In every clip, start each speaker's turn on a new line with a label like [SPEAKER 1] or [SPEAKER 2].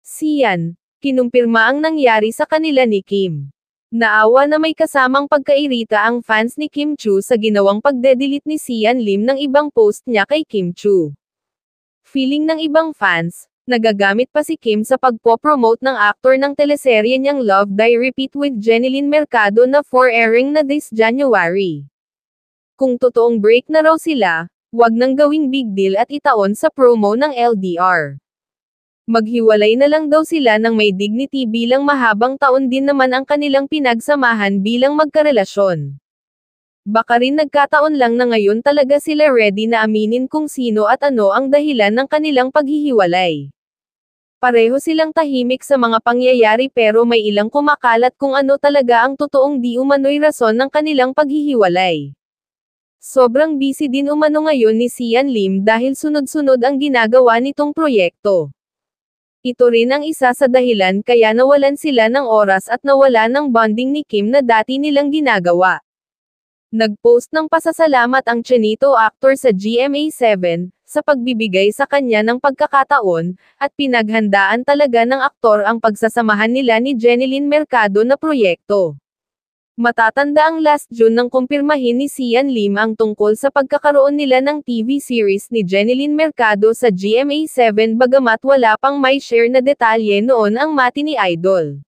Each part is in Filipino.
[SPEAKER 1] Sian, kinumpirma ang nangyari sa kanila ni Kim. Naawa na may kasamang pagkairita ang fans ni Kim Chu sa ginawang pagde-delete ni Sian Lim ng ibang post niya kay Kim Chu. Feeling ng ibang fans, nagagamit pa si Kim sa pagpo-promote ng aktor ng teleserye niyang Love Die Repeat with Jeneline Mercado na for airing na this January. Kung totoong break na raw sila, wag nang gawing big deal at itaon sa promo ng LDR. Maghiwalay na lang daw sila ng may dignity bilang mahabang taon din naman ang kanilang pinagsamahan bilang magkarelasyon. Baka rin nagkataon lang na ngayon talaga sila ready na aminin kung sino at ano ang dahilan ng kanilang paghihiwalay. Pareho silang tahimik sa mga pangyayari pero may ilang kumakalat kung ano talaga ang totoong di umano'y rason ng kanilang paghihiwalay. Sobrang busy din umano ngayon ni Sian Lim dahil sunod-sunod ang ginagawa nitong proyekto. Ito rin ang isa sa dahilan kaya nawalan sila ng oras at nawala ng bonding ni Kim na dati nilang ginagawa. Nag-post ng pasasalamat ang Chinito actor sa GMA7, sa pagbibigay sa kanya ng pagkakataon, at pinaghandaan talaga ng aktor ang pagsasamahan nila ni Jeneline Mercado na proyekto. Matatanda ang last June nang kumpirmahin ni Sian Lim ang tungkol sa pagkakaroon nila ng TV series ni Jeneline Mercado sa GMA7 bagamat wala pang may share na detalye noon ang mati ni Idol.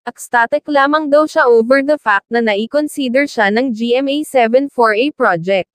[SPEAKER 1] Ecstatic lamang daw siya over the fact na nai-consider siya ng GMA7 for a project.